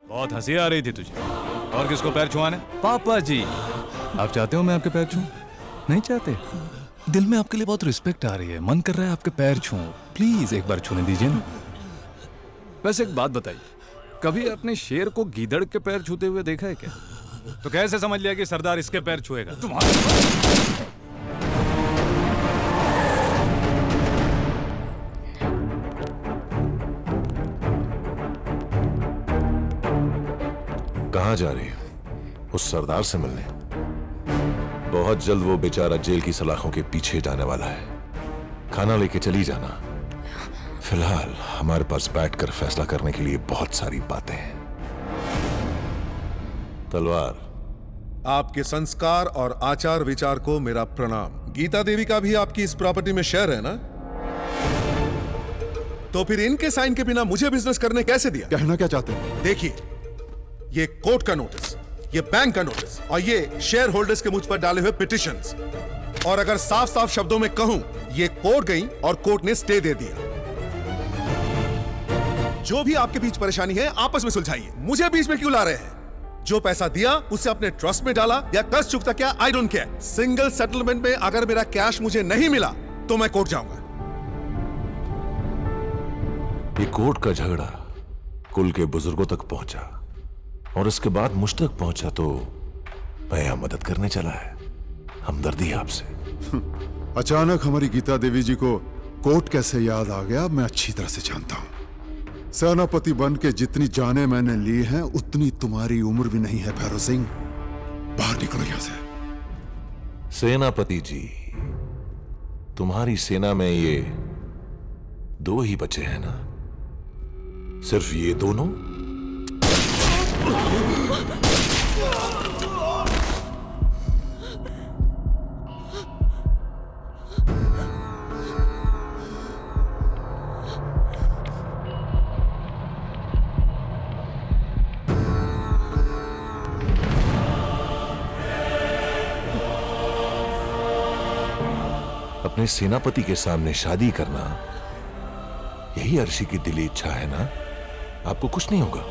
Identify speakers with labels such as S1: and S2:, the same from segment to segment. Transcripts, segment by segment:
S1: बहुत हंसी आ रही थी तुझे। और किसको पैर छुआने? पापा जी। आप चाहते हो मैं आपके पैर छूऊं? नहीं चाहते? दिल में आपके लिए बहुत रिस्पेक्ट आ रही है, मन कर रहा है आपके पैर छूऊं। प्लीज एक बार छूने दीजिए ना। वैसे एक बात बताइए, कभी आपने शेर को गीदड़ के पैर छूते हुए देखा है क्या? तो कैसे समझ लिया कि सरदार इसके पैर छुएगा?
S2: कहाँ जा रही है? उस सरदार से मिलने? बहुत जल्द वो बेचारा जेल की सलाखों के पीछे जाने वाला है। खाना लेके चली जाना। फिलहाल हमारे पास बैठकर फैसला करने के लिए बहुत सारी बातें हैं। तलवार।
S3: आपके संस्कार और आचार विचार को मेरा प्रणाम। गीता देवी का भी आपकी इस प्रॉपर्टी में शेयर है ना? तो फिर इनके साइन के बिना मुझे बिजनेस करने कैसे दिया?
S4: कहना क्या चाहते हैं?
S3: देखिए, ये कोर्ट का नोटिस, ये बैंक का नोटिस और ये शेयर होल्डर्स के मुझ पर डाले हुए पिटिशंस। और अगर साफ साफ शब्दों में कहूं, ये कोर्ट गई और कोर्ट ने स्टे दे दिया। जो भी आपके बीच परेशानी है आपस में सुलझाइए, मुझे बीच में क्यों ला रहे हैं? जो पैसा दिया उसे अपने ट्रस्ट में डाला या कर्ज चुकता किया, I don't care. Single settlement में अगर मेरा कैश मुझे नहीं मिला तो मैं कोर्ट जाऊंगा।
S2: ये कोर्ट का झगड़ा कुल के बुजुर्गों तक पहुंचा और उसके बाद मुझ तक पहुंचा तो मैं यहां मदद करने चला है। हमदर्दी है आपसे।
S4: अचानक हमारी गीता देवी जी को कोर्ट कैसे याद आ गया मैं अच्छी तरह से जानता हूं। सेनापति बन के जितनी जाने मैंने ली हैं उतनी तुम्हारी उम्र भी नहीं है भैरव सिंह। बाहर निकलो यहां से।
S2: सेनापति जी, तुम्हारी सेना में ये 2 ही बचे हैं ना? सिर्फ ये दोनों? अपने सेनापति के सामने शादी करना यही अर्शी की दिली इच्छा है ना? आपको कुछ नहीं होगा।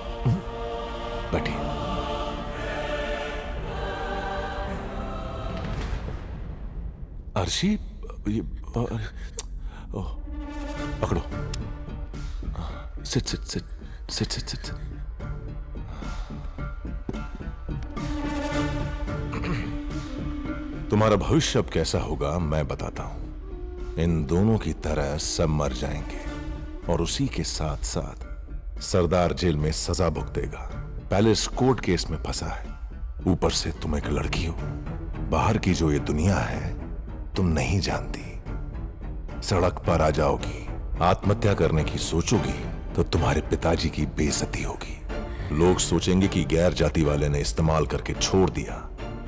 S2: बैठिए। अर्शी, ये पकड़ो। Sit sit sit sit sit sit. तुम्हारा भविष्य अब कैसा होगा मैं बताता हूं। इन दोनों की तरह सब मर जाएंगे और उसी के साथ साथ सरदार जेल में सजा भुगतेगा। पैलेस कोर्ट केस में फंसा है, ऊपर से तुम एक लड़की हो। बाहर की जो ये दुनिया है तुम नहीं जानती। सड़क पर आ जाओगी, आत्महत्या करने की सोचोगी तो तुम्हारे पिताजी की बेइज्जती होगी। लोग सोचेंगे कि गैर जाति वाले ने इस्तेमाल करके छोड़ दिया,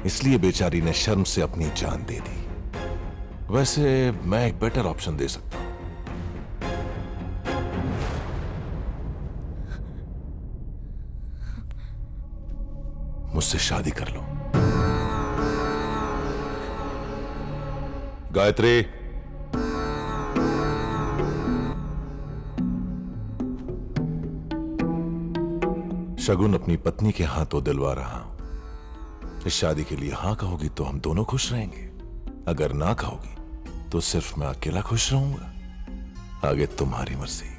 S2: इसलिए बेचारी ने शर्म से अपनी जान दे दी। वैसे मैं एक बेटर ऑप्शन दे सकता हूं। मुझसे शादी कर लो। गायत्री, शगुन अपनी पत्नी के हाथों दिलवा रहा हूं। इस शादी के लिए हां कहोगी तो हम दोनों खुश रहेंगे, अगर ना कहोगी तो सिर्फ मैं अकेला खुश रहूंगा। आगे तुम्हारी मर्जी।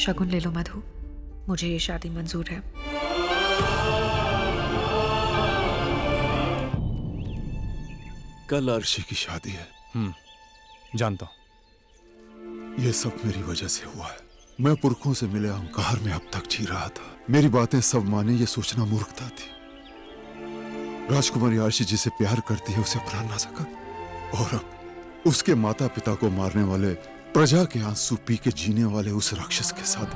S5: शगुन ले लो मधु, मुझे ये शादी मंजूर है।
S4: कल अर्शी की शादी है।
S1: जानता हूं।
S4: ये सब मेरी वजह से हुआ है। मैं पुरखों से मिले अहंकार में अब तक जी रहा था। मेरी बातें सब माने ये सोचना मूर्खता थी। राजकुमारी अर्शी जिसे प्यार करती है उसे अपना ना सका, और अब उसके माता पिता को मारने वाले, प्रजा के आंसू पी के जीने वाले उस राक्षस के साथ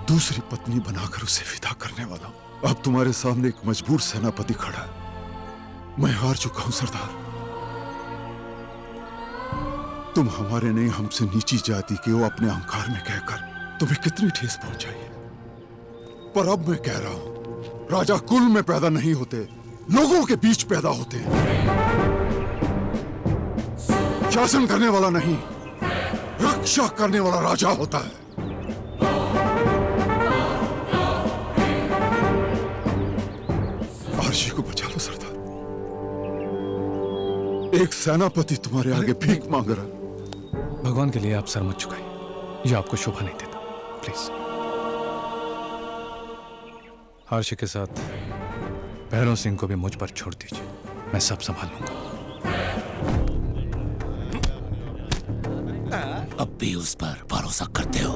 S4: दूसरी पत्नी बनाकर उसे विदा करने वाला हूं। अब तुम्हारे सामने एक मजबूर सेनापति खड़ा है। मैं हार चुका हूं सरदार। तुम हमारे नहीं, हमसे नीची जाति के हो अपने अहंकार में कहकर तुम्हें कितनी ठेस पहुंचाई है। पर अब मैं कह रहा हूं, राजा कुल में पैदा नहीं होते, लोगों के बीच पैदा होते हैं। शासन करने वाला नहीं, रक्षा करने वाला राजा होता है। आरशी को बचा लो सरदार। एक सेनापति तुम्हारे आगे भीख मांग रहा।
S1: भगवान के लिए आप सर मत झुकाइए, ये आपको शोभा नहीं देता। प्लीज। हर्ष के साथ भैरव सिंह को भी मुझ पर छोड़ दीजिए, मैं सब संभाल लूंगा।
S6: अब भी उस पर भरोसा करते हो?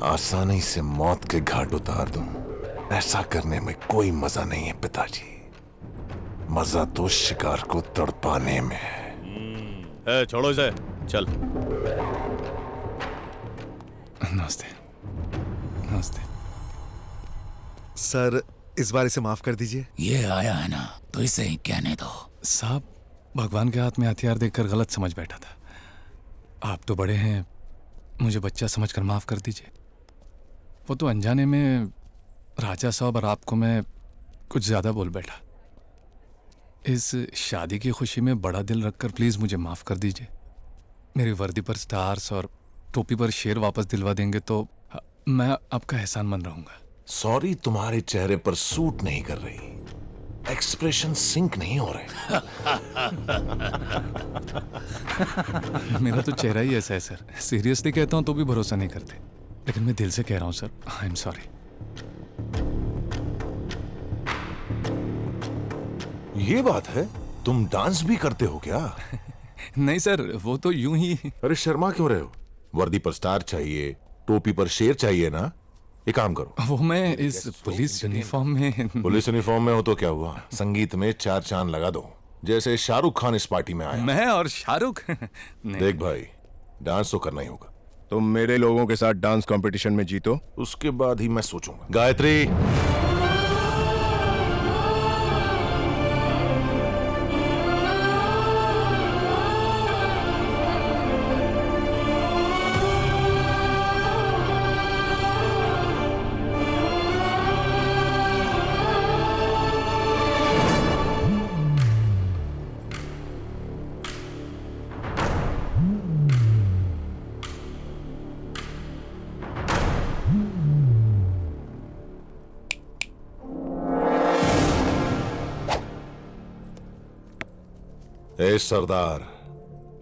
S2: आसानी से मौत के घाट उतार दूं, ऐसा करने में कोई मजा नहीं है पिताजी। मजा तो शिकार को तड़पाने में है।
S7: छोड़ो इसे, चल।
S1: नमस्ते। नमस्ते
S3: सर, इस बार इसे माफ कर दीजिए।
S6: ये आया है ना, तो इसे ही कहने दो।
S1: साहब, भगवान के हाथ में हथियार देखकर गलत समझ बैठा था। आप तो बड़े हैं, मुझे बच्चा समझकर माफ कर दीजिए। वो तो अनजाने में राजा साहब और आपको मैं कुछ ज्यादा बोल बैठा। इस शादी की खुशी में बड़ा दिल रखकर प्लीज मुझे माफ कर दीजिए। मेरी वर्दी पर स्टार्स और टोपी पर शेर वापस दिलवा देंगे तो मैं आपका एहसानमंद रहूंगा।
S2: सॉरी तुम्हारे चेहरे पर सूट नहीं कर रही, एक्सप्रेशन सिंक नहीं हो रहे।
S1: मेरा तो चेहरा ही ऐसा है सर, सीरियसली कहता हूं तो भी भरोसा नहीं करते, लेकिन मैं दिल से कह रहा हूं सर, आई एम सॉरी।
S2: ये बात है, तुम डांस भी करते हो क्या?
S1: नहीं सर, वो तो यूं ही।
S2: अरे शर्मा क्यों रहे हो? वर्दी पर स्टार चाहिए, टोपी पर शेर चाहिए ना। एक काम करो,
S1: वो मैं इस पुलिस यूनिफॉर्म में।
S2: पुलिस यूनिफॉर्म में हो तो क्या हुआ, संगीत में 4 चांद लगा दो, जैसे शाहरुख खान इस पार्टी में आया।
S1: मैं और शाहरुख? नहीं।
S2: देख भाई, डांस तो करना ही होगा।
S7: तुम मेरे लोगों के साथ डांस कंपटीशन में जीतो,
S2: उसके बाद ही मैं सोचूंगा। गायत्री, ए सरदार,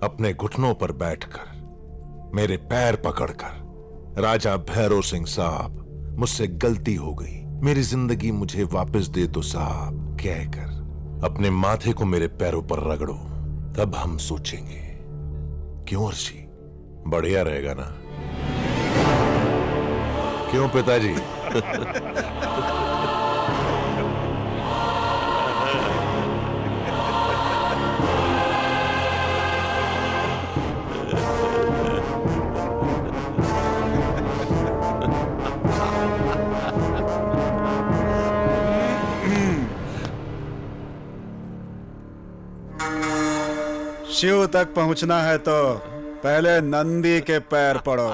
S2: अपने घुटनों पर बैठकर मेरे पैर पकड़कर, राजा भैरव सिंह साहब मुझसे गलती हो गई, मेरी जिंदगी मुझे वापस दे दो साहब कहकर अपने माथे को मेरे पैरों पर रगड़ो, तब हम सोचेंगे। क्यों अर्शी, बढ़िया रहेगा ना? क्यों पिताजी?
S8: शिव तक पहुंचना है तो पहले नंदी के पैर पड़ो।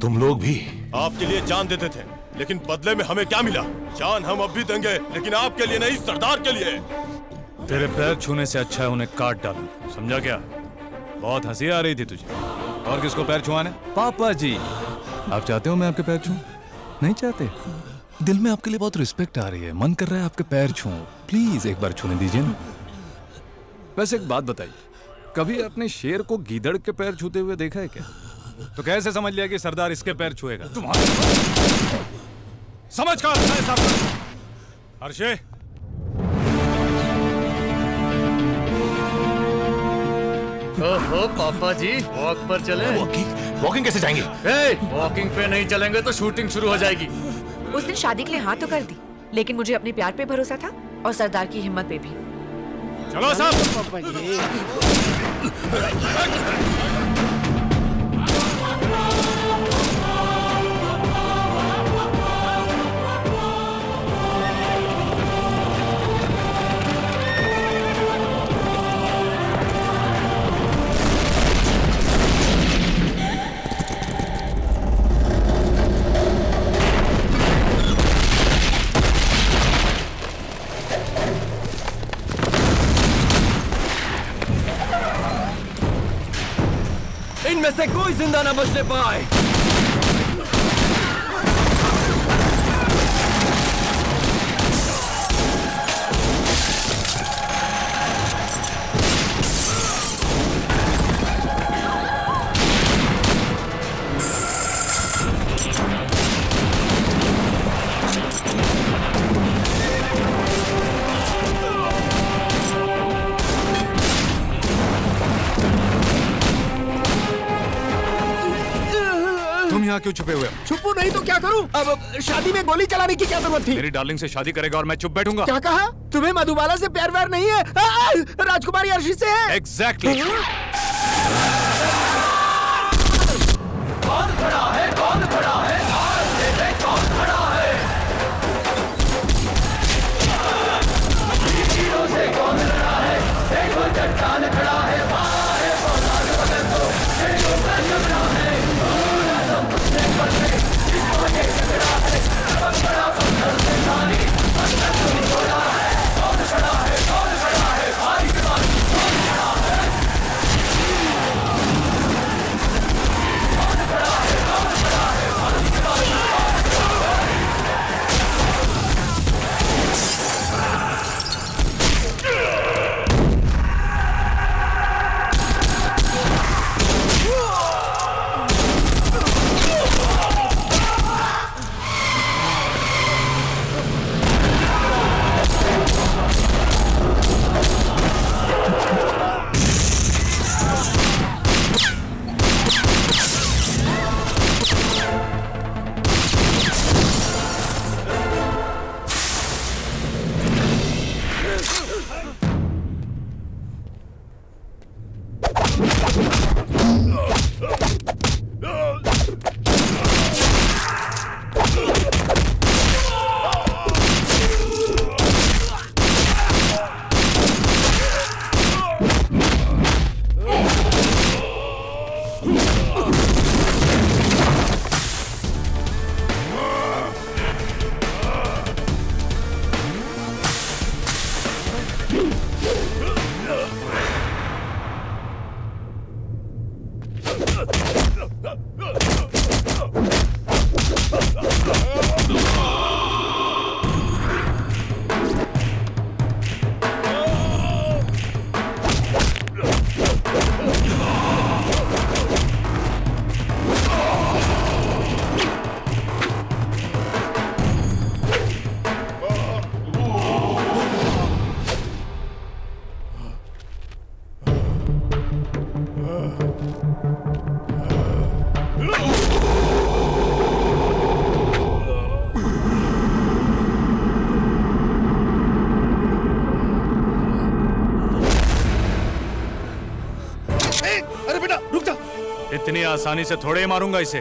S2: तुम लोग भी
S7: आपके लिए जान देते थे, लेकिन बदले में हमें क्या मिला? जान हम अब भी देंगे, लेकिन आपके लिए नहीं, सरदार के लिए।
S1: तेरे पैर छूने से अच्छा है उन्हें काट डालूं, समझा क्या? बहुत हंसी आ रही थी तुझे। और किसको पैर छुआने? पापा जी। आप चाहते हो मैं आपके पैर छूं? नहीं चाहते? दिल में आपके लिए बहुत रिस्पेक्ट आ रही है, मन कर रहा है आपके पैर छूं। प्लीज एक बार छूने दीजिए ना। वैसे एक बात बताइए, कभी अपने शेर को गीदड़ के पैर छूते हुए देखा है क्या? तो कैसे समझ लिया कि सरदार इसके पैर छुएगा? समझ का हर्षे,
S9: ओहो पापा जी, वॉक पर चले।
S7: वॉकिंग कैसे जाएंगे?
S9: वॉकिंग पे नहीं चलेंगे तो शूटिंग शुरू हो जाएगी।
S5: उसने शादी के लिए हाँ तो कर दी, लेकिन मुझे अपने प्यार पे भरोसा था और सरदार की हिम्मत पे भी।
S1: चलो साहब।
S9: पापा जी।
S10: इनमें से कोई जिंदा न बचने पाए।
S1: तुम यहाँ क्यों छुपे हुए हो?
S10: छुपू नहीं तो क्या करूं? अब शादी में गोली चलाने की क्या जरूरत थी?
S1: मेरी डार्लिंग से शादी करेगा और मैं चुप बैठूंगा?
S10: क्या कहा? तुम्हें मधुबाला से प्यार व्यार नहीं है? राजकुमारी अर्शी से है।
S1: एग्जैक्टली।
S10: कौन खड़ा है? कौन खड़ा है? कौन खड़ा है? से कौन खड़ा है? देखो चट्टान खड़ा है।
S1: इतनी आसानी से थोड़े ही मारूंगा इसे।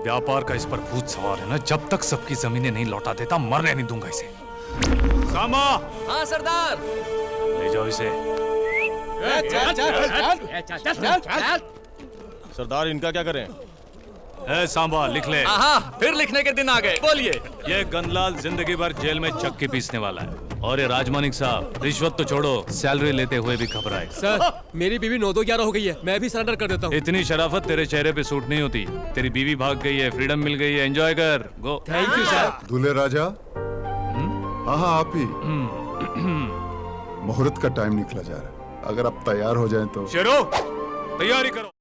S1: व्यापार का इस पर भूत सवार है ना, जब तक सबकी जमीनें नहीं लौटा देता मरने नहीं दूंगा इसे। सामा!
S10: हाँ सरदार।
S1: ले जाओ इसे।
S7: सरदार इनका क्या करें?
S1: ए सांबा, लिख ले।
S10: फिर लिखने के दिन आ गए, बोलिए।
S1: ये गनलाल जिंदगी भर जेल में चक्की पीसने वाला है। और ये राजमानिक साहब, रिश्वत तो छोड़ो, सैलरी लेते हुए भी घबराए।
S10: सर, मेरी बीवी 9-11 हो गई है, मैं भी सरेंडर कर देता हूँ।
S1: इतनी शराफत तेरे चेहरे पे सूट नहीं होती। तेरी बीवी भाग गई है, फ्रीडम मिल गई है, एंजॉय कर। गो।
S10: Thank you sir.
S4: दूल्हे राजा। हाँ हाँ, आप ही। मुहूर्त का टाइम निकला जा रहा है। अगर आप तैयार हो जाएं तो।
S1: शेरो, तैयारी करो।